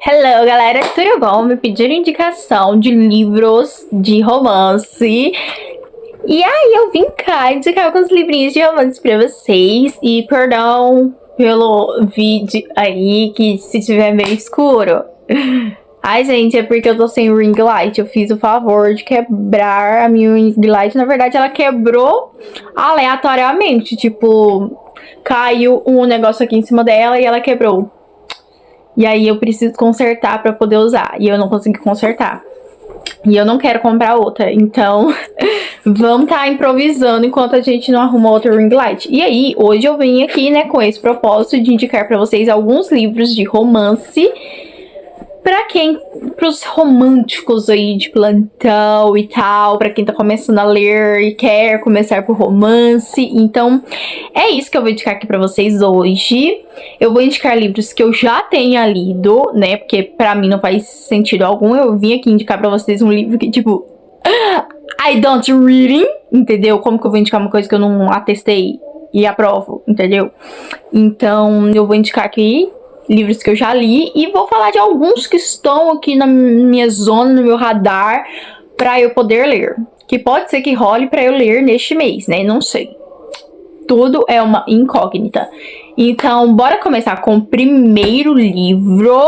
Hello, galera, tudo bom? Me pediram indicação de livros de romance. E aí eu vim cá indicar alguns livrinhos de romance pra vocês. E perdão pelo vídeo aí, que se tiver meio escuro. Ai, gente, é porque eu tô sem ring light. Eu fiz o favor de quebrar a minha ring light. Na verdade, ela quebrou aleatoriamente. Tipo, caiu um negócio aqui em cima dela e ela quebrou. E aí eu preciso consertar pra poder usar. E eu não consegui consertar. E eu não quero comprar outra. Então, vamos tá improvisando enquanto a gente não arruma outra ring light. E aí, hoje eu vim aqui, né, com esse propósito de indicar pra vocês alguns livros de romance. Pra quem, pros românticos aí de plantão e tal, pra quem tá começando a ler e quer começar por romance. Então, é isso que eu vou indicar aqui pra vocês hoje. Eu vou indicar livros que eu já tenha lido, né, porque pra mim não faz sentido algum. Eu vim aqui indicar pra vocês um livro que, tipo, I don't reading, entendeu? Como que eu vou indicar uma coisa que eu não atestei e aprovo, entendeu? Então, eu vou indicar aqui livros que eu já li e vou falar de alguns que estão aqui na minha zona, no meu radar, pra eu poder ler. Que pode ser que role pra eu ler neste mês, né? Não sei. Tudo é uma incógnita. Então, bora começar com o primeiro livro.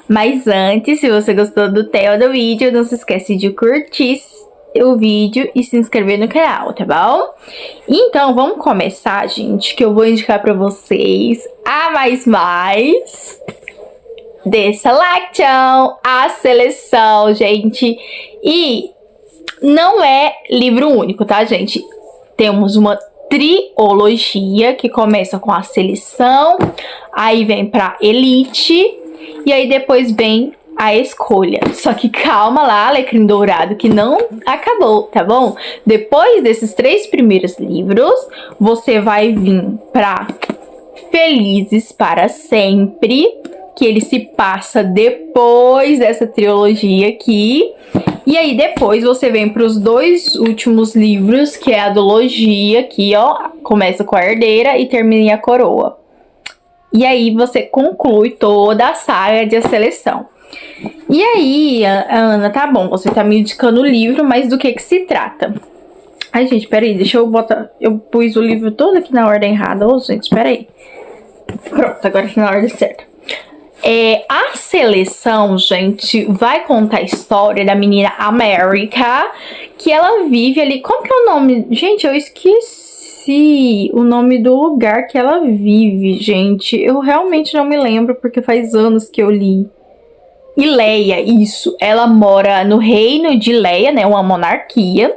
Mas antes, se você gostou do tema do vídeo, não se esquece de curtir o vídeo e se inscrever no canal, tá bom? Então, vamos começar, gente, que eu vou indicar pra vocês a The Selection, a seleção, gente. E não é livro único, tá, gente? Temos uma trilogia que começa com a seleção, aí vem pra Elite, e aí depois vem a escolha. Só que calma lá, Alecrim Dourado, que não acabou, tá bom? Depois desses 3 primeiros livros, você vai vir pra Felizes para Sempre, que ele se passa depois dessa trilogia aqui. E aí depois você vem para os 2 últimos livros, que é a duologia aqui, ó. Começa com a Herdeira e termina em A Coroa. E aí você conclui toda a saga de A Seleção. E aí, Ana, tá bom, você tá me indicando o livro, mas do que se trata? Ai, gente, peraí, deixa eu botar... Eu pus o livro todo aqui na ordem errada. Ô, gente, peraí. Pronto, agora aqui na ordem certa. A Seleção, gente, vai contar a história da menina América, que ela vive ali... Como que é o nome? Gente, eu esqueci o nome do lugar que ela vive, gente. Eu realmente não me lembro, porque faz anos que eu li. Ileia, isso. Ela mora no reino de Ileia, né? Uma monarquia.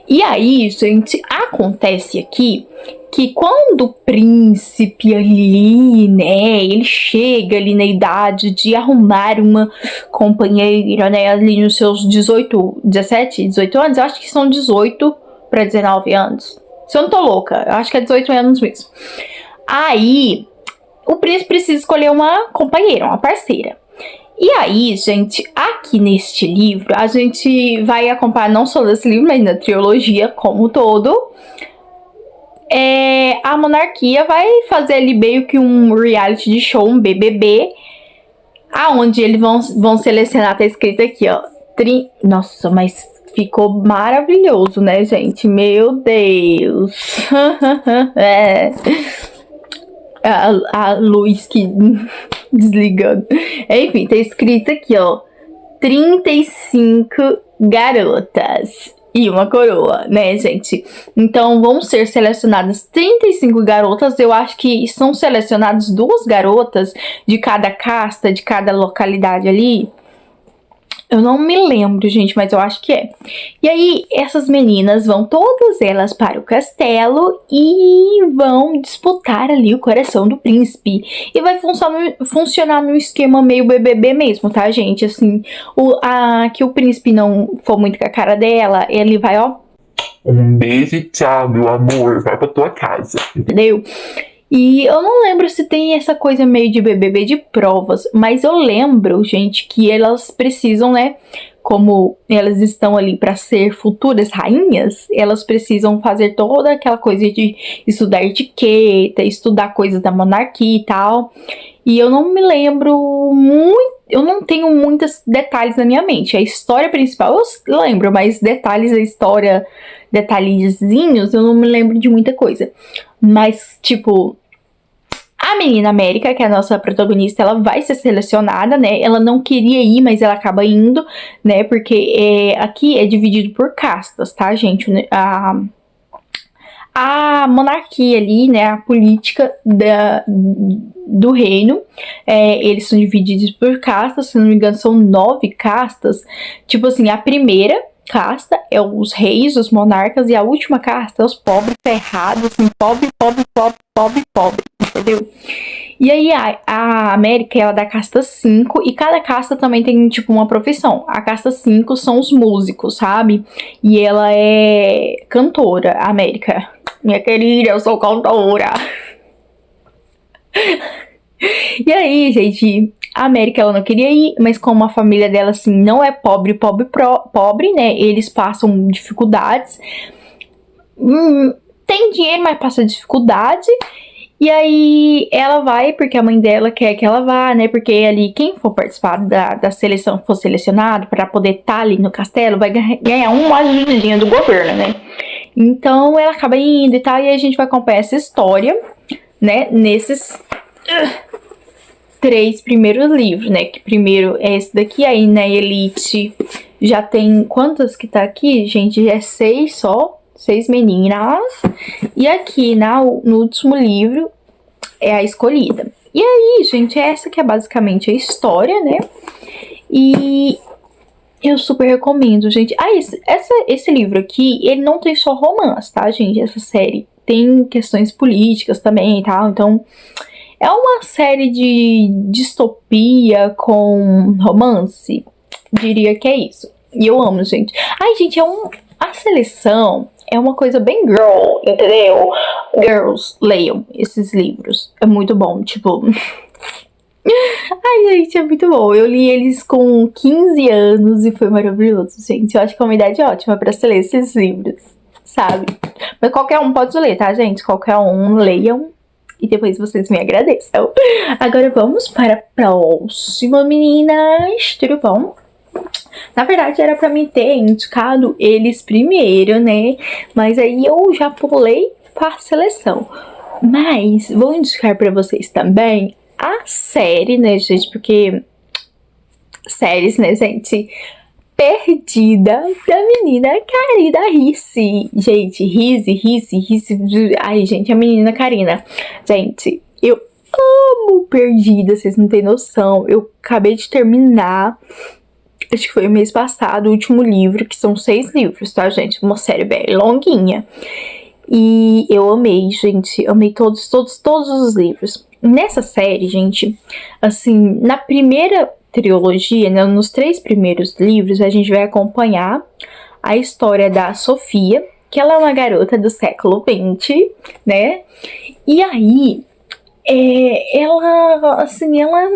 E aí, gente, acontece aqui que quando o príncipe ali, né, ele chega ali na idade de arrumar uma companheira, né, ali nos seus 17, 18 anos, eu acho que são 18 para 19 anos. Se eu não tô louca, eu acho que é 18 anos mesmo. Aí, o príncipe precisa escolher uma companheira, uma parceira. E aí, gente, aqui neste livro, a gente vai acompanhar não só desse livro, mas da trilogia como um todo. A monarquia vai fazer ali meio que um reality de show, um BBB, aonde eles vão selecionar, tá escrito aqui, ó. Nossa, mas ficou maravilhoso, né, gente? Meu Deus. A luz que desligando. Enfim, tá escrito aqui, ó. 35 garotas e uma coroa, né, gente? Então vão ser selecionadas 35 garotas. Eu acho que são selecionadas 2 garotas de cada casta, de cada localidade ali. Eu não me lembro, gente, mas eu acho que é. E aí, essas meninas vão todas elas para o castelo e vão disputar ali o coração do príncipe. E vai funcionar no esquema meio BBB mesmo, tá, gente? Assim, que o príncipe não for muito com a cara dela, ele vai, ó... Um beijo e tchau, meu amor, vai pra tua casa. Entendeu? E eu não lembro se tem essa coisa meio de BBB de provas, mas eu lembro, gente, que elas precisam, né, como elas estão ali para ser futuras rainhas, elas precisam fazer toda aquela coisa de estudar etiqueta, estudar coisas da monarquia e tal. E eu não me lembro muito, eu não tenho muitos detalhes na minha mente. A história principal eu lembro, mas detalhes da história, detalhezinhos, eu não me lembro de muita coisa. Mas, tipo, a menina América, que é a nossa protagonista, ela vai ser selecionada, né? Ela não queria ir, mas ela acaba indo, né? Porque aqui é dividido por castas, tá, gente? A monarquia ali, né, a política do reino, eles são divididos por castas, se não me engano são 9 castas, tipo assim, a primeira casta é os reis, os monarcas, e a última casta é os pobres ferrados, assim, pobre, pobre, pobre, pobre, pobre, entendeu? E aí a América, ela é da casta 5 e cada casta também tem, tipo, uma profissão. A casta 5 são os músicos, sabe? E ela é cantora, a América. Minha querida, eu sou cantora. E aí, gente, a América, ela não queria ir, mas como a família dela, assim, não é pobre, pobre, né? Eles passam dificuldades. Tem dinheiro, mas passa dificuldade. E aí ela vai porque a mãe dela quer que ela vá, né? Porque ali quem for participar da seleção, for selecionado para poder estar ali no castelo, vai ganhar uma ajudinha do governo, né? Então ela acaba indo e tal, e a gente vai acompanhar essa história, né? Nesses 3 primeiros livros, né? Que primeiro é esse daqui, aí na Elite já tem quantas que tá aqui, gente? É 6 só. 6 meninas. E aqui no último livro é a escolhida. E aí, gente, essa que é basicamente a história, né? E eu super recomendo, gente. Ah, esse livro aqui, ele não tem só romance, tá, gente? Essa série tem questões políticas também e tal. Então, é uma série de distopia com romance. Diria que é isso. E eu amo, gente. Ai, gente, a seleção é uma coisa bem girl, entendeu? Girls, leiam esses livros. É muito bom, tipo... Ai, gente, é muito bom. Eu li eles com 15 anos e foi maravilhoso, gente. Eu acho que é uma idade ótima pra se ler esses livros, sabe? Mas qualquer um pode ler, tá, gente? Qualquer um, leiam. E depois vocês me agradeçam. Agora vamos para a próxima, meninas. Tudo bom? Na verdade, era pra mim ter indicado eles primeiro, né? Mas aí eu já pulei para a seleção. Mas vou indicar pra vocês também a série, né, gente? Porque séries, né, gente? Perdida da menina Karina Ricci. Gente, Ricci. Ai, gente, a menina Karina. Gente, eu amo Perdida, vocês não têm noção. Eu acabei de terminar, acho que foi o mês passado, o último livro, que são 6 livros, tá, gente? Uma série bem longuinha. E eu amei, gente. Amei todos os livros. Nessa série, gente, assim, na primeira trilogia, né, nos 3 primeiros livros, a gente vai acompanhar a história da Sofia, que ela é uma garota do século XX, né? E aí, ela, assim, ela...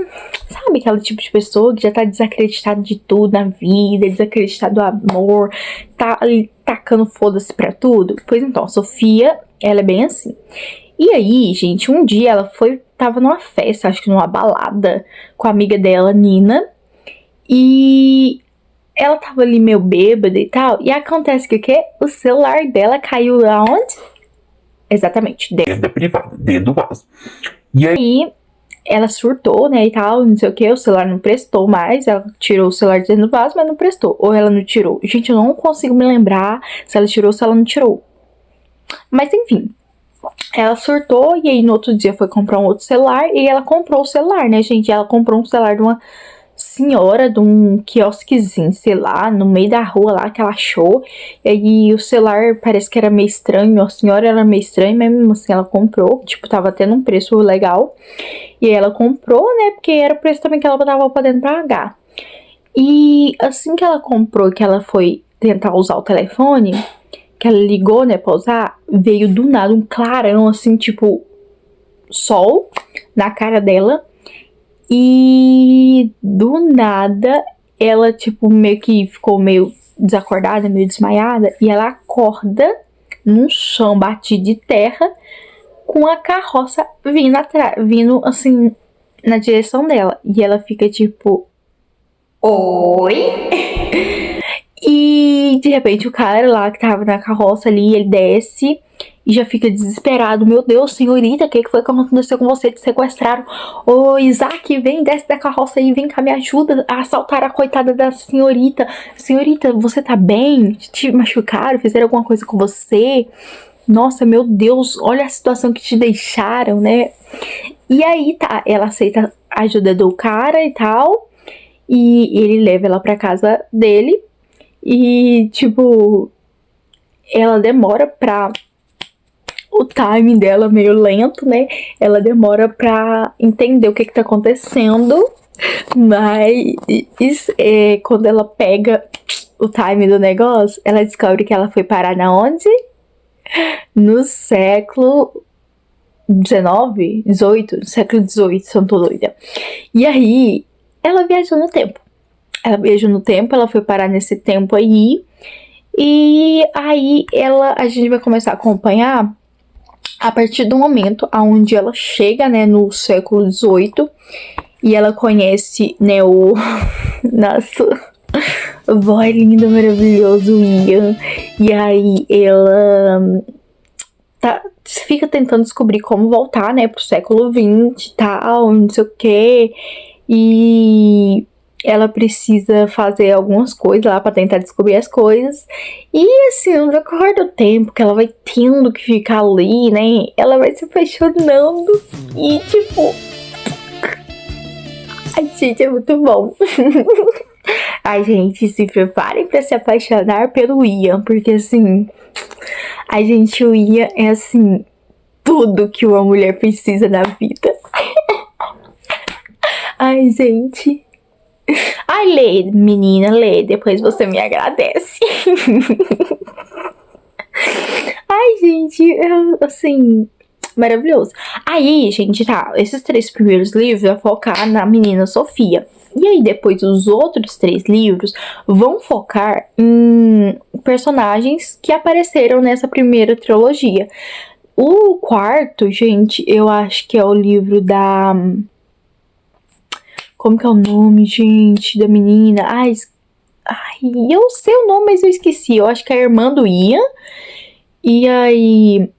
Sabe aquele tipo de pessoa que já tá desacreditada de tudo na vida, desacreditada do amor, tá ali tacando foda-se pra tudo? Pois então, a Sofia, ela é bem assim. E aí, gente, um dia ela tava numa festa, acho que numa balada, com a amiga dela, Nina, e ela tava ali meio bêbada e tal, e acontece que o quê? O celular dela caiu aonde? Exatamente, Dentro da privada, dentro do vaso. E aí ela surtou, né, e tal, não sei o que, o celular não prestou mais, ela tirou o celular de dentro do vaso, mas não prestou, ou ela não tirou. Gente, eu não consigo me lembrar se ela tirou ou se ela não tirou. Mas enfim, ela surtou e aí no outro dia foi comprar um outro celular e ela comprou o celular, né, gente? Ela comprou um celular de uma senhora de um quiosquezinho, sei lá, no meio da rua lá que ela achou. E aí o celular parece que era meio estranho, a senhora era meio estranha, mas mesmo assim ela comprou, tipo, tava tendo um preço legal. E aí ela comprou, né, porque era o preço também que ela tava podendo pagar. E assim que ela comprou, que ela foi tentar usar o telefone, que ela ligou, né, pra usar, veio do nada um clarão, assim, tipo, sol na cara dela. E do nada, ela, tipo, meio que ficou meio desacordada, meio desmaiada. E ela acorda num chão batido de terra, com a carroça vindo atrás, vindo, assim, na direção dela. E ela fica tipo, oi? E de repente o cara lá que tava na carroça ali, ele desce e já fica desesperado. Meu Deus, senhorita, o que foi que aconteceu com você? Te sequestraram. Ô, Isaac, vem, desce da carroça aí, vem cá, me ajuda a assaltar a coitada da senhorita. Senhorita, você tá bem? Te machucaram? Fizeram alguma coisa com você? Nossa, meu Deus, olha a situação que te deixaram, né? E aí, tá, ela aceita a ajuda do cara e tal. E ele leva ela pra casa dele. E, tipo, ela demora pra... O timing dela meio lento, né? Ela demora pra entender o que tá acontecendo. Mas quando ela pega o timing do negócio, ela descobre que ela foi parar na onde? No século XIX? 18? Século XVIII, se eu não tô doida. E aí, ela viajou no tempo. Ela foi parar nesse tempo aí. E aí, a gente vai começar a acompanhar a partir do momento onde ela chega, né, no século XVIII. E ela conhece, né, o... Nossa... O boy lindo, maravilhoso, Ian. E aí, ela... fica tentando descobrir como voltar, né, pro século XX e tal, não sei o que. E ela precisa fazer algumas coisas lá pra tentar descobrir as coisas. E assim, no decorrer do tempo que ela vai tendo que ficar ali, né, ela vai se apaixonando. E tipo... Ai, gente, é muito bom. Ai, gente, se preparem pra se apaixonar pelo Ian, porque assim... Ai, gente, o Ian é assim... Tudo que uma mulher precisa na vida. Ai, gente... Ai, lê, menina, lê, depois você me agradece. Ai, gente, assim... Maravilhoso. Aí, gente, tá, esses 3 primeiros livros vai focar na menina Sofia. E aí, depois, os outros 3 livros vão focar em personagens que apareceram nessa primeira trilogia. O quarto, gente, eu acho que é o livro da... Como que é o nome, gente, da menina? Ai, eu sei o nome, mas eu esqueci. Eu acho que é a irmã do Ian. E aí...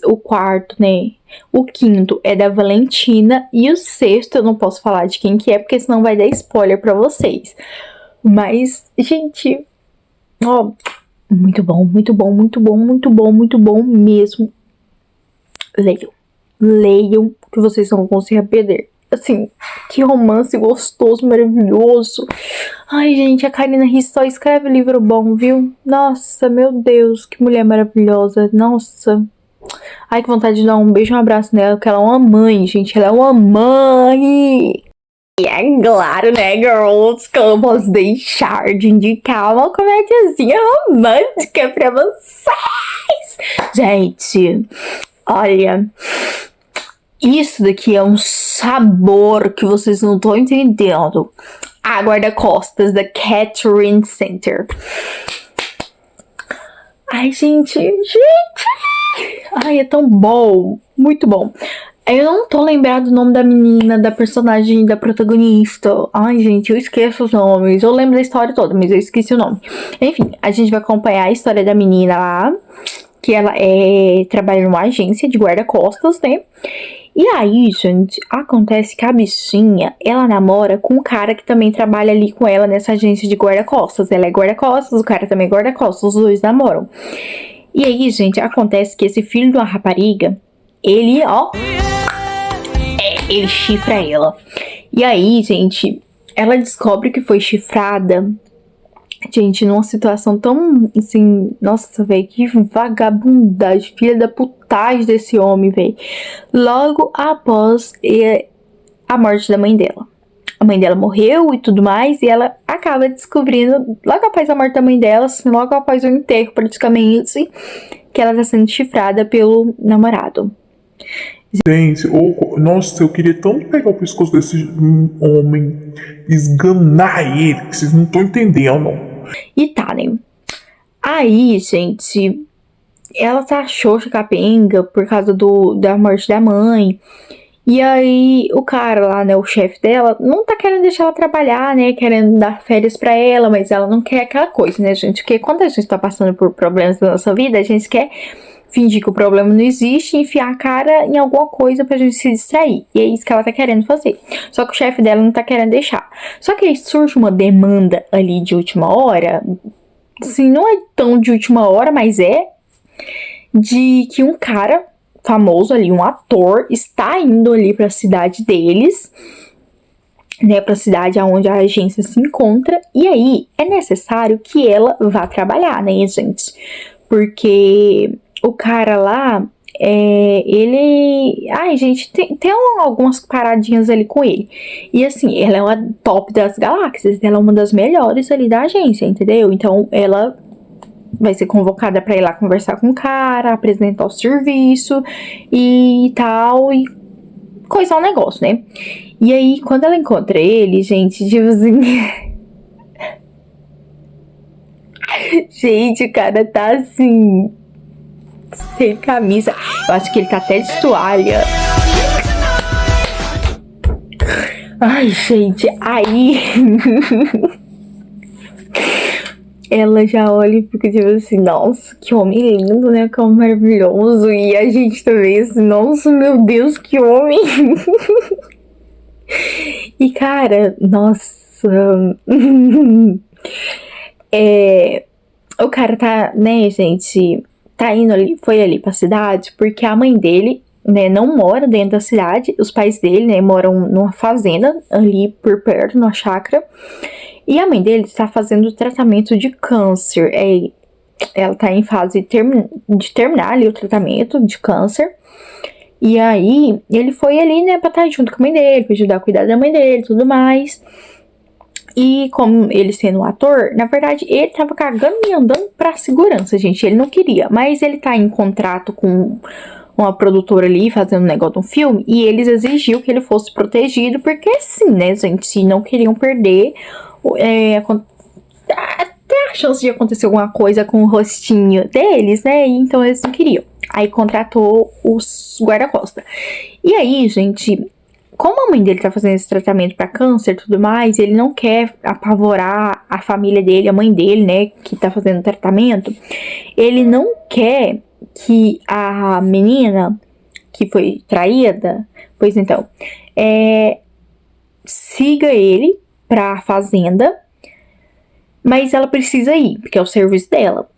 O quarto, né? O quinto é da Valentina. E o sexto, eu não posso falar de quem que é, porque senão vai dar spoiler pra vocês. Mas, gente... Ó, muito bom, muito bom, muito bom, muito bom, muito bom mesmo. Leiam. Leiam, que vocês não vão se arrepender. Assim, que romance gostoso, maravilhoso. Ai, gente, a Karina Risse só escreve livro bom, viu? Nossa, meu Deus, que mulher maravilhosa. Nossa. Ai, que vontade de dar um beijo e um abraço nela, porque ela é uma mãe, gente. Ela é uma mãe. E é claro, né, girls, que eu não posso deixar de indicar uma comediazinha romântica pra vocês. Gente, olha... Isso daqui é um sabor que vocês não estão entendendo. A Guarda-Costas, da Catherine Center. Ai, gente. Ai, é tão bom. Muito bom. Eu não tô lembrado o nome da menina, da personagem, da protagonista. Ai, gente, eu esqueço os nomes. Eu lembro da história toda, mas eu esqueci o nome. Enfim, a gente vai acompanhar a história da menina lá. Que ela trabalha numa agência de guarda-costas, né? E aí, gente, acontece que a bichinha, ela namora com um cara que também trabalha ali com ela nessa agência de guarda-costas. Ela é guarda-costas, o cara também é guarda-costas, os dois namoram. E aí, gente, acontece que esse filho de uma rapariga, ele, ó... ele chifra ela. E aí, gente, ela descobre que foi chifrada... Gente, numa situação tão, assim, nossa, velho, que vagabundagem, filha da putagem desse homem, velho. Logo após a morte da mãe dela. A mãe dela morreu e tudo mais, e ela acaba descobrindo, logo após a morte da mãe dela, assim, logo após o enterro, praticamente, que ela tá sendo chifrada pelo namorado. Gente, nossa, eu queria tanto pegar o pescoço desse homem, esganar ele, que vocês não estão entendendo. E tá, né? Aí, gente, ela tá xoxa, capenga, por causa da morte da mãe. E aí, o cara lá, né, o chefe dela, não tá querendo deixar ela trabalhar, né, querendo dar férias pra ela, mas ela não quer aquela coisa, né, gente? Porque quando a gente tá passando por problemas na nossa vida, a gente quer fingir que o problema não existe e enfiar a cara em alguma coisa pra gente se distrair. E é isso que ela tá querendo fazer. Só que o chefe dela não tá querendo deixar. Só que aí surge uma demanda ali de última hora, assim, não é tão de última hora, mas é de que um cara famoso ali, um ator, está indo ali para a cidade deles, né, para a cidade onde a agência se encontra, e aí é necessário que ela vá trabalhar, né, gente? Porque o cara lá, ele... Ai, gente, tem algumas paradinhas ali com ele. E assim, ela é uma top das galáxias, ela é uma das melhores ali da agência, entendeu? Então, ela vai ser convocada para ir lá conversar com o cara, apresentar o serviço e tal, e coisar o negócio, né? E aí, quando ela encontra ele, gente, tipo assim... gente, o cara tá assim... sem camisa. Eu acho que ele tá até de toalha. Ai, gente, aí... ela já olha e fica tipo assim, nossa, que homem lindo, né? Que homem maravilhoso. E a gente também assim, nossa, meu Deus, que homem. E cara, nossa. O cara tá, né, gente, tá indo ali, foi ali pra cidade, porque a mãe dele, né, não mora dentro da cidade. Os pais dele, né, moram numa fazenda ali por perto, numa chácara. E a mãe dele está fazendo tratamento de câncer. Ela tá em fase de terminar ali o tratamento de câncer. E aí, ele foi ali, né, pra estar junto com a mãe dele, pra ajudar a cuidar da mãe dele e tudo mais. E como ele sendo um ator, na verdade, ele tava cagando e andando pra segurança, gente. Ele não queria, mas ele tá em contrato com uma produtora ali, fazendo um negócio de um filme, e eles exigiam que ele fosse protegido, porque assim, né, gente, não queriam perder até a chance de acontecer alguma coisa com o rostinho deles, né? Então eles não queriam. Aí contratou os guarda-costas. E aí, gente, como a mãe dele tá fazendo esse tratamento pra câncer e tudo mais, ele não quer apavorar a família dele, a mãe dele, né, que tá fazendo o tratamento. Ele não quer que a menina que foi traída, pois então, siga ele pra fazenda, mas ela precisa ir, porque é o serviço dela.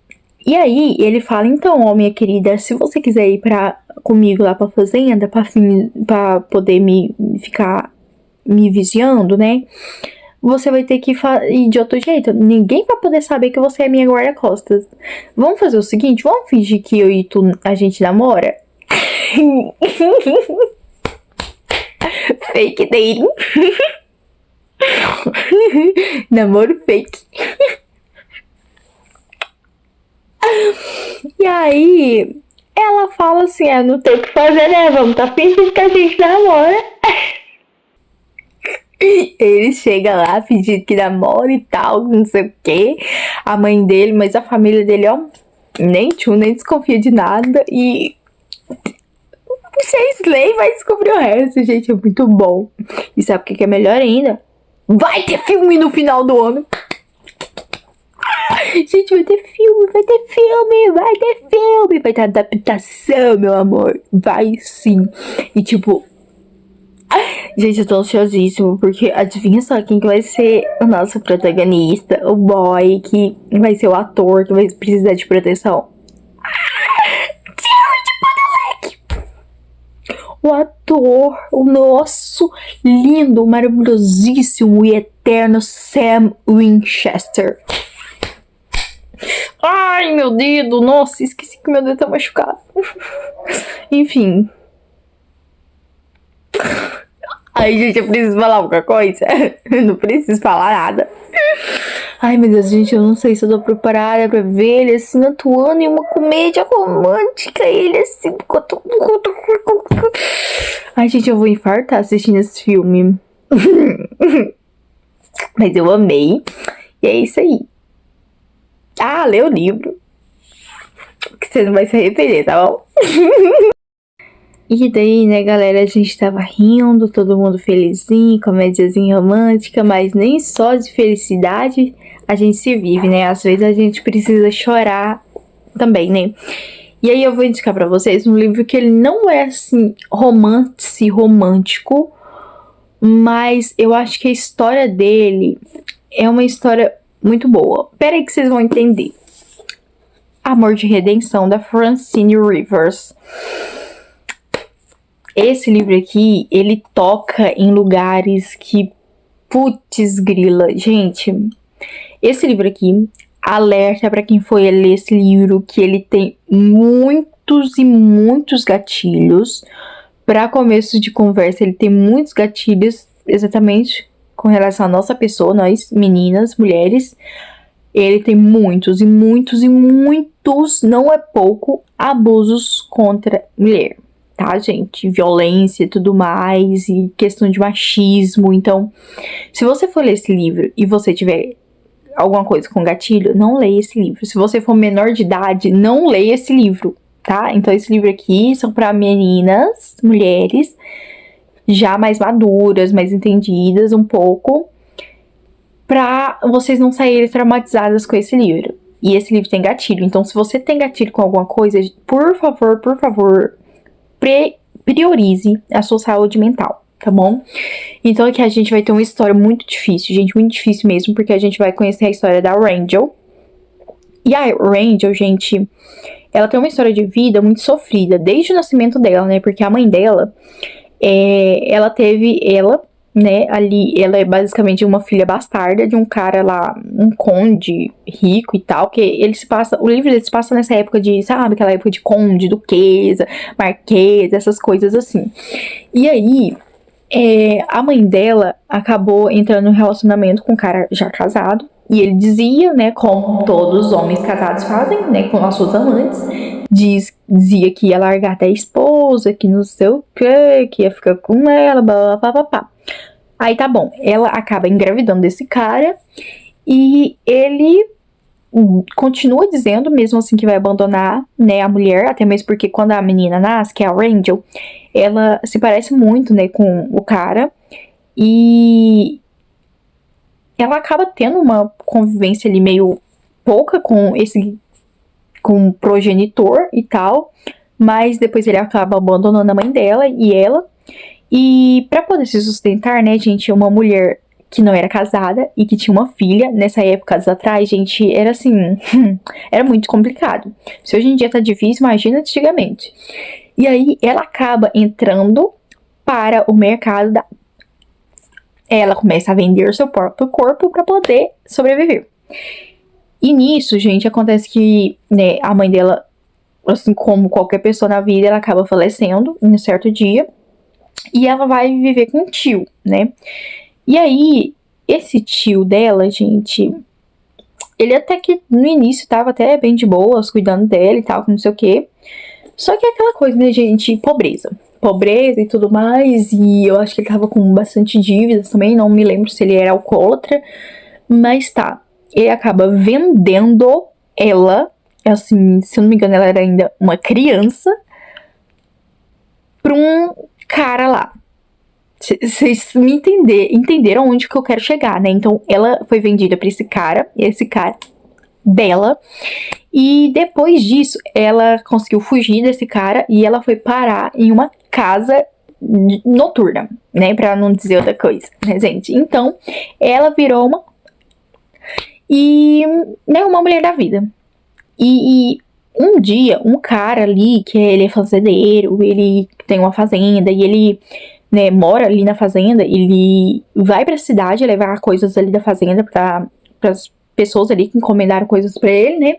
E aí ele fala, então, ó, minha querida, se você quiser ir comigo lá pra fazenda, pra poder ficar me vigiando, né, você vai ter que ir de outro jeito. Ninguém vai poder saber que você é minha guarda-costas. Vamos fazer o seguinte, vamos fingir que eu e tu, a gente namora? Fake dating. Namoro fake. E aí, ela fala assim, não tem o que fazer, né? Vamos tá fingindo que a gente namora. Ele chega lá fingindo que namora e tal, não sei o que. A mãe dele, mas a família dele, ó, nem desconfia de nada. E Slay vai descobrir o resto, gente, é muito bom. E sabe o que é melhor ainda? Vai ter filme no final do ano. Gente, vai ter filme, vai ter ter adaptação, meu amor. Vai sim. E tipo, gente, eu tô ansiosíssimo, porque adivinha só quem que vai ser o nosso protagonista, o boy que vai ser o ator que vai precisar de proteção. O ator, o nosso lindo, maravilhosíssimo e eterno Sam Winchester. Ai, meu dedo, nossa, esqueci que meu dedo tá machucado. Enfim. Ai, gente, eu preciso falar alguma coisa? Eu não preciso falar nada. Ai, meu Deus, gente, eu não sei se eu tô preparada pra ver ele assim atuando em uma comédia romântica. Ele assim. Ai, gente, eu vou infartar assistindo esse filme. Mas eu amei. E é isso aí. Ah, lê o livro. Que você não vai se arrepender, tá bom? E daí, né, galera, a gente tava rindo, todo mundo felizinho, comédiazinha romântica, mas nem só de felicidade a gente se vive, né? Às vezes a gente precisa chorar também, né? E aí eu vou indicar pra vocês um livro que ele não é, assim, romântico, mas eu acho que a história dele é uma história muito boa. Pera aí que vocês vão entender. Amor de Redenção, da Francine Rivers. Esse livro aqui, ele toca em lugares que, putz grila, gente. Esse livro aqui alerta pra quem foi ler esse livro que ele tem muitos e muitos gatilhos. Pra começo de conversa, ele tem muitos gatilhos exatamente com relação à nossa pessoa, nós meninas, mulheres. Ele tem muitos e muitos e muitos, não é pouco, abusos contra mulher. Tá, gente? Violência e tudo mais, e questão de machismo. Então, se você for ler esse livro e você tiver alguma coisa com gatilho, não leia esse livro. Se você for menor de idade, não leia esse livro, tá? Então, esse livro aqui são para meninas, mulheres, já mais maduras, mais entendidas um pouco, pra vocês não saírem traumatizadas com esse livro. E esse livro tem gatilho. Então, se você tem gatilho com alguma coisa, por favor, priorize a sua saúde mental, tá bom? Então aqui a gente vai ter uma história muito difícil, gente, muito difícil mesmo, porque a gente vai conhecer a história da Rachel. E a Rachel, gente, ela tem uma história de vida muito sofrida, desde o nascimento dela, né? Porque a mãe dela, né, ali, ela é basicamente uma filha bastarda de um cara lá, um conde rico e tal, que o livro ele se passa nessa época de, sabe, aquela época de conde, duquesa, marquesa, essas coisas assim. E aí, a mãe dela acabou entrando em um relacionamento com um cara já casado, e ele dizia, né, como todos os homens casados fazem, né, com as suas amantes, dizia que ia largar até a esposa, que não sei o que ia ficar com ela, blá, blá, blá, blá. Aí tá bom, ela acaba engravidando desse cara e ele continua dizendo, mesmo assim, que vai abandonar, né, a mulher, até mesmo porque quando a menina nasce, que é a Rachel, ela se parece muito, né, com o cara e ela acaba tendo uma convivência ali meio pouca com o progenitor e tal, mas depois ele acaba abandonando a mãe dela e ela. E pra poder se sustentar, né, gente, uma mulher que não era casada e que tinha uma filha, nessa época atrás, gente, era assim, era muito complicado. Se hoje em dia tá difícil, imagina antigamente. E aí ela acaba entrando para o mercado ela começa a vender o seu próprio corpo para poder sobreviver. E nisso, gente, acontece que, né, a mãe dela, assim como qualquer pessoa na vida, ela acaba falecendo em um certo dia. E ela vai viver com um tio, né? E aí, esse tio dela, gente, ele até que no início tava até bem de boas, cuidando dela e tal, não sei o quê. Só que é aquela coisa, né, gente, pobreza e tudo mais, e eu acho que ele tava com bastante dívidas também, não me lembro se ele era alcoólatra, mas tá, ele acaba vendendo ela, assim, se eu não me engano ela era ainda uma criança, pra um cara lá. Vocês me entenderam onde que eu quero chegar, né? Então ela foi vendida pra esse cara dela. E depois disso, ela conseguiu fugir desse cara e ela foi parar em uma casa noturna, né? Pra não dizer outra coisa, né, gente? Então, ela virou uma mulher da vida. E um dia, um cara ali, que ele é fazendeiro, ele tem uma fazenda e ele, né, mora ali na fazenda, ele vai pra cidade levar coisas ali da fazenda pras pessoas ali que encomendaram coisas pra ele, né?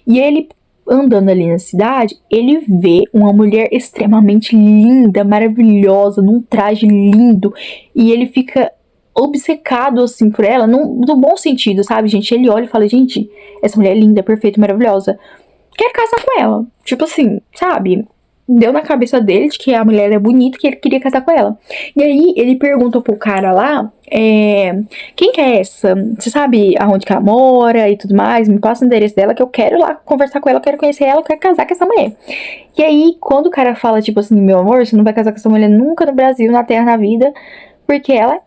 E ele, andando ali na cidade, ele vê uma mulher extremamente linda, maravilhosa, num traje lindo, e ele fica obcecado, assim, por ela, no bom sentido, sabe, gente? Ele olha e fala, gente, essa mulher é linda, perfeita, maravilhosa, quero casar com ela. Tipo assim, sabe? deu na cabeça dele de que a mulher é bonita, que ele queria casar com ela. E aí ele pergunta pro cara lá, quem que é essa? Você sabe aonde que ela mora e tudo mais? Me passa o endereço dela que eu quero ir lá conversar com ela, eu quero conhecer ela, eu quero casar com essa mulher. E aí, quando o cara fala, tipo assim, meu amor, você não vai casar com essa mulher nunca no Brasil, na terra, na vida, porque ela...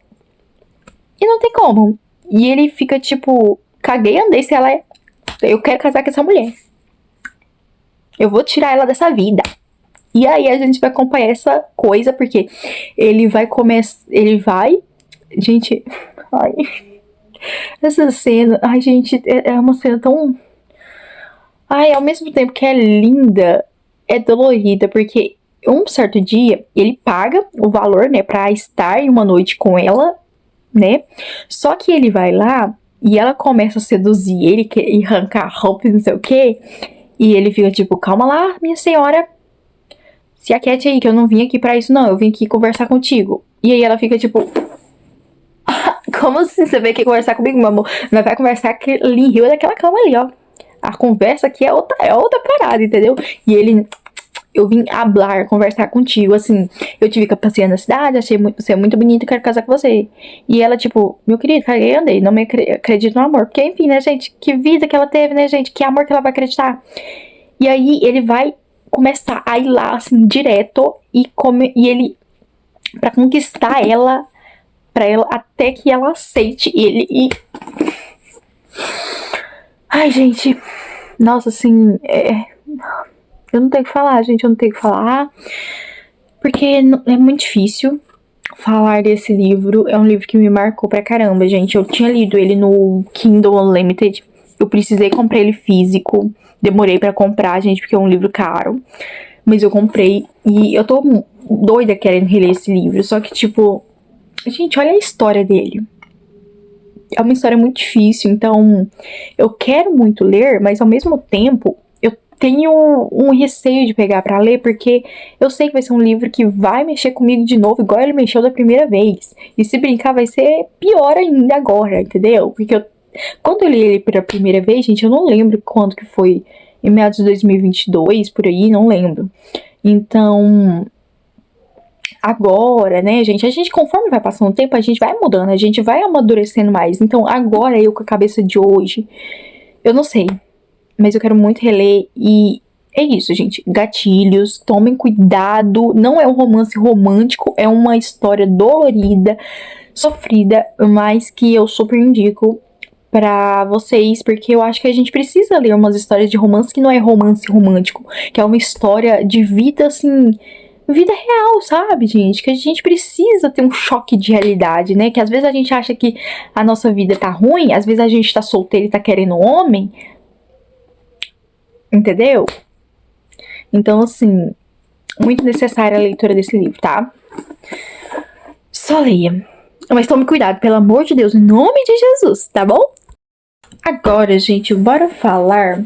E não tem como. E ele fica tipo, caguei, andei se ela é... Eu quero casar com essa mulher. Eu vou tirar ela dessa vida. E aí a gente vai acompanhar essa coisa, porque ele vai começar... Ele vai... Gente... Ai... Essa cena... Ai, gente, é uma cena tão... Ai, ao mesmo tempo que é linda, é dolorida, porque um certo dia ele paga o valor, né, pra estar em uma noite com ela, né? Só que ele vai lá e ela começa a seduzir ele e arrancar a roupa e não sei o que. E ele fica tipo, calma lá, minha senhora, se aquiete aí, que eu não vim aqui pra isso não, eu vim aqui conversar contigo. E aí ela fica tipo, como assim você veio aqui conversar comigo, meu amor? Nós vai conversar ali em Rio daquela cama ali, ó. A conversa aqui é outra parada, entendeu? E ele... Eu vim hablar, conversar contigo, assim. Eu tive que passear na cidade, achei você é muito bonito, quero casar com você. E ela, tipo, meu querido, caguei e andei, não me acredito no amor. Porque, enfim, né, gente? Que vida que ela teve, né, gente? Que amor que ela vai acreditar. E aí, ele vai começar a ir lá, assim, direto. E ele, pra conquistar ela, pra ela, até que ela aceite ele. E... Ai, gente. Nossa, assim, eu não tenho o que falar, gente, eu não tenho o que falar, porque é muito difícil falar desse livro. É um livro que me marcou pra caramba, gente. Eu tinha lido ele no Kindle Unlimited, eu precisei comprar ele físico, demorei pra comprar, gente, porque é um livro caro, mas eu comprei e eu tô doida querendo reler esse livro, só que, tipo, gente, olha a história dele. É uma história muito difícil, então eu quero muito ler, mas ao mesmo tempo tenho um receio de pegar pra ler, porque eu sei que vai ser um livro que vai mexer comigo de novo, igual ele mexeu da primeira vez. E se brincar, vai ser pior ainda agora, entendeu? Porque quando eu li ele pela primeira vez, gente, eu não lembro quando que foi, em meados de 2022, por aí, não lembro. Então, agora, né, gente, conforme vai passando o tempo, a gente vai mudando, a gente vai amadurecendo mais. Então, agora, eu com a cabeça de hoje, eu não sei, mas eu quero muito reler e é isso, gente. Gatilhos, tomem cuidado. Não é um romance romântico, é uma história dolorida, sofrida, mas que eu super indico pra vocês, porque eu acho que a gente precisa ler umas histórias de romance que não é romance romântico, que é uma história de vida, assim, vida real, sabe, gente? Que a gente precisa ter um choque de realidade, né? Que às vezes a gente acha que a nossa vida tá ruim, às vezes a gente tá solteiro e tá querendo um homem, entendeu? Então, assim, muito necessária a leitura desse livro, tá? Só leia. Mas tome cuidado, pelo amor de Deus, em nome de Jesus, tá bom? Agora, gente, bora falar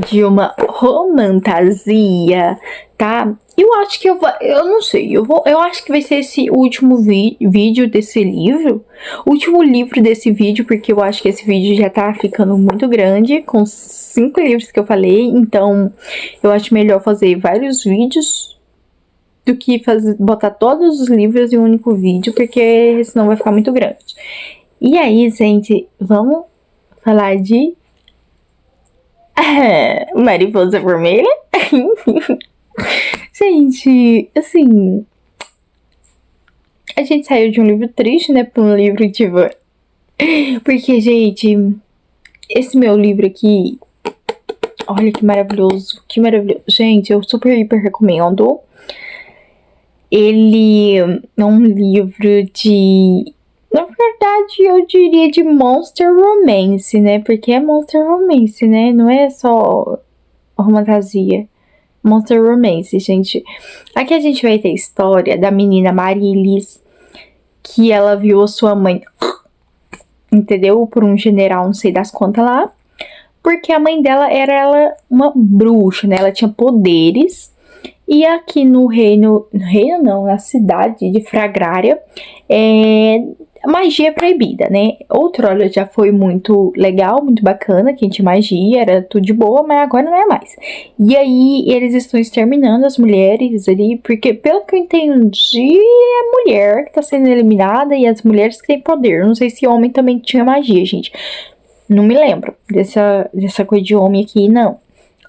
de uma romantasia, tá? Eu acho que eu não sei, eu acho que vai ser esse último vídeo desse livro, último livro desse vídeo, porque eu acho que esse vídeo já tá ficando muito grande, com 5 livros que eu falei, então eu acho melhor fazer vários vídeos do que botar todos os livros em um único vídeo, porque senão vai ficar muito grande. E aí, gente, vamos falar de Mariposa Vermelha? Gente, assim, a gente saiu de um livro triste, né, pra um livro, tipo, porque, gente, esse meu livro aqui, olha que maravilhoso, gente, eu super, hiper recomendo. Ele é um livro de, na verdade, eu diria de Monster Romance, né, porque é Monster Romance, né, não é só romantasia. Monster Romance, gente. Aqui a gente vai ter a história da menina Marilis, que ela viu a sua mãe, entendeu? Por um general, não sei das quantas lá. Porque a mãe dela era uma bruxa, né? Ela tinha poderes. E aqui no reino não, na cidade de Fragrária, magia proibida, né? Outrora já foi muito legal, muito bacana, quem tinha magia, era tudo de boa, mas agora não é mais. E aí eles estão exterminando as mulheres ali, porque pelo que eu entendi, é mulher que tá sendo eliminada e as mulheres que têm poder. Não sei se homem também tinha magia, gente. Não me lembro dessa coisa de homem aqui, não.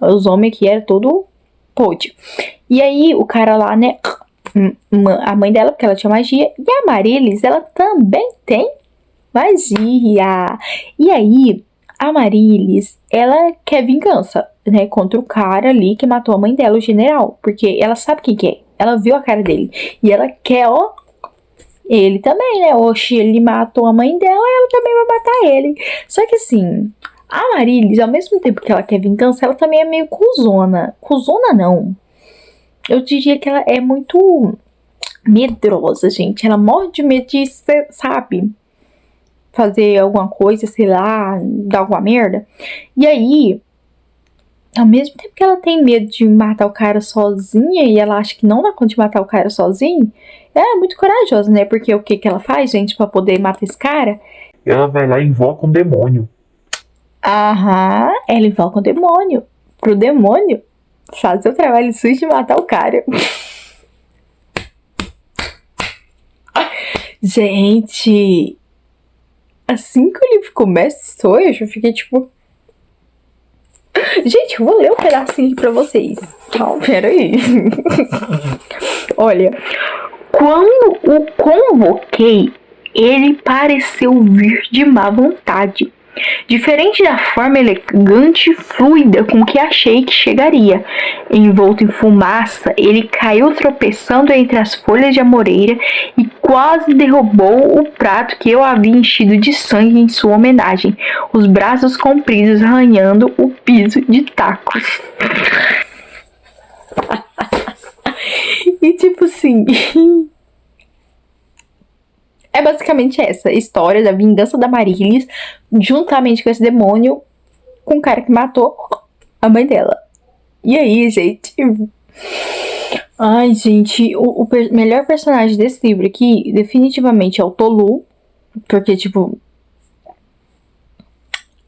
Os homens aqui eram todo pôde. E aí o cara lá, né, a mãe dela, porque ela tinha magia, e a Marilis, ela também tem magia. E aí, a Marilis, ela quer vingança, né, contra o cara ali que matou a mãe dela, o general, porque ela sabe quem que é, ela viu a cara dele, e ela quer, ó, ele também, né, oxe, ele matou a mãe dela, ela também vai matar ele. Só que assim, a Marilis, ao mesmo tempo que ela quer vingança, ela também é meio cuzona. Cuzona não. Eu diria que ela é muito medrosa, gente. Ela morre de medo de, sabe, fazer alguma coisa, sei lá, dar alguma merda. E aí, ao mesmo tempo que ela tem medo de matar o cara sozinha e ela acha que não dá conta de matar o cara sozinha, ela é muito corajosa, né? Porque o que ela faz, gente, pra poder matar esse cara? Ela vai lá e invoca um demônio. Aham, ela invoca um demônio. Pro demônio fazer o trabalho sujo de matar o cara. Gente, assim que o livro começou, eu já fiquei tipo... Gente, eu vou ler um pedacinho aqui pra vocês. Calma, peraí. Olha, quando o convoquei, ele pareceu vir de má vontade. Diferente da forma elegante e fluida com que achei que chegaria. Envolto em fumaça, ele caiu tropeçando entre as folhas de amoreira e quase derrubou o prato que eu havia enchido de sangue em sua homenagem, os braços compridos arranhando o piso de tacos. E tipo assim... É basicamente essa história da vingança da Marilis, juntamente com esse demônio, com o cara que matou a mãe dela. E aí, gente... Ai, gente, o melhor personagem desse livro aqui, definitivamente, é o Tolu. Porque, tipo...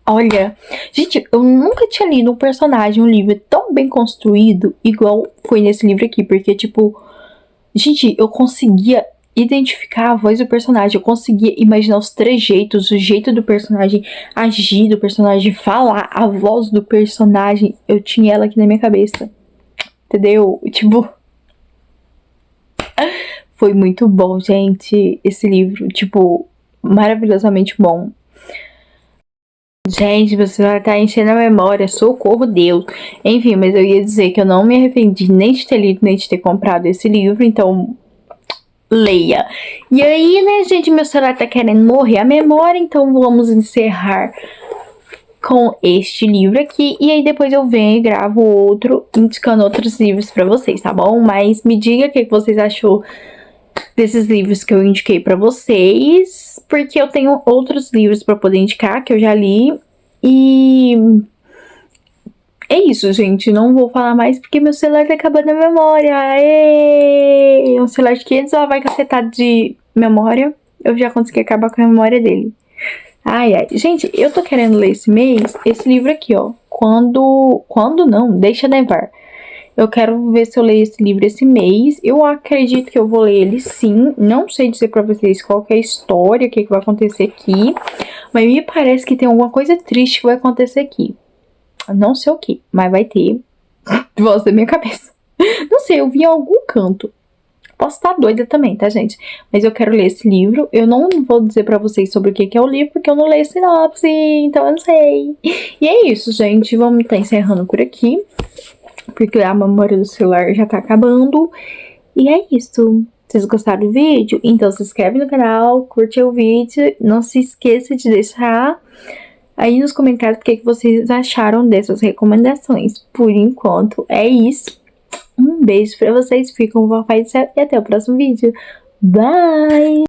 Olha... Gente, eu nunca tinha lido um personagem, um livro tão bem construído, igual foi nesse livro aqui. Porque, tipo... Gente, eu conseguia... identificar a voz do personagem, eu conseguia imaginar os trejeitos, o jeito do personagem agir, do personagem falar, a voz do personagem, eu tinha ela aqui na minha cabeça, entendeu? Tipo, foi muito bom, gente, esse livro, tipo, maravilhosamente bom. Gente, você vai estar enchendo a memória, socorro Deus. Enfim, mas eu ia dizer que eu não me arrependi nem de ter lido, nem de ter comprado esse livro, então... leia. E aí, né, gente, meu celular tá querendo morrer a memória, então vamos encerrar com este livro aqui. E aí depois eu venho e gravo outro, indicando outros livros pra vocês, tá bom? Mas me diga o que vocês achou desses livros que eu indiquei pra vocês, porque eu tenho outros livros pra poder indicar, que eu já li. E... é isso, gente. Não vou falar mais porque meu celular tá acabando a memória. Aê! Um celular de 500 vai cacetado de memória. Eu já consegui acabar com a memória dele. Ai, ai. Gente, eu tô querendo ler esse mês esse livro aqui, ó. Quando não, deixa nevar. Eu quero ver se eu leio esse livro esse mês. Eu acredito que eu vou ler ele sim. Não sei dizer pra vocês qual que é a história, o que vai acontecer aqui. Mas me parece que tem alguma coisa triste que vai acontecer aqui. Não sei o que, mas vai ter. Voz da minha cabeça. Não sei, eu vi em algum canto. Posso estar doida também, tá, gente? Mas eu quero ler esse livro. Eu não vou dizer pra vocês sobre o que é o livro, porque eu não leio sinopse, então eu não sei. E é isso, gente. Vamos estar encerrando por aqui, porque a memória do celular já tá acabando. E é isso. Vocês gostaram do vídeo? Então se inscreve no canal, curte o vídeo. Não se esqueça de deixar aí nos comentários o que vocês acharam dessas recomendações. Por enquanto, é isso. Um beijo pra vocês. Fiquem com o papai do céu e até o próximo vídeo. Bye!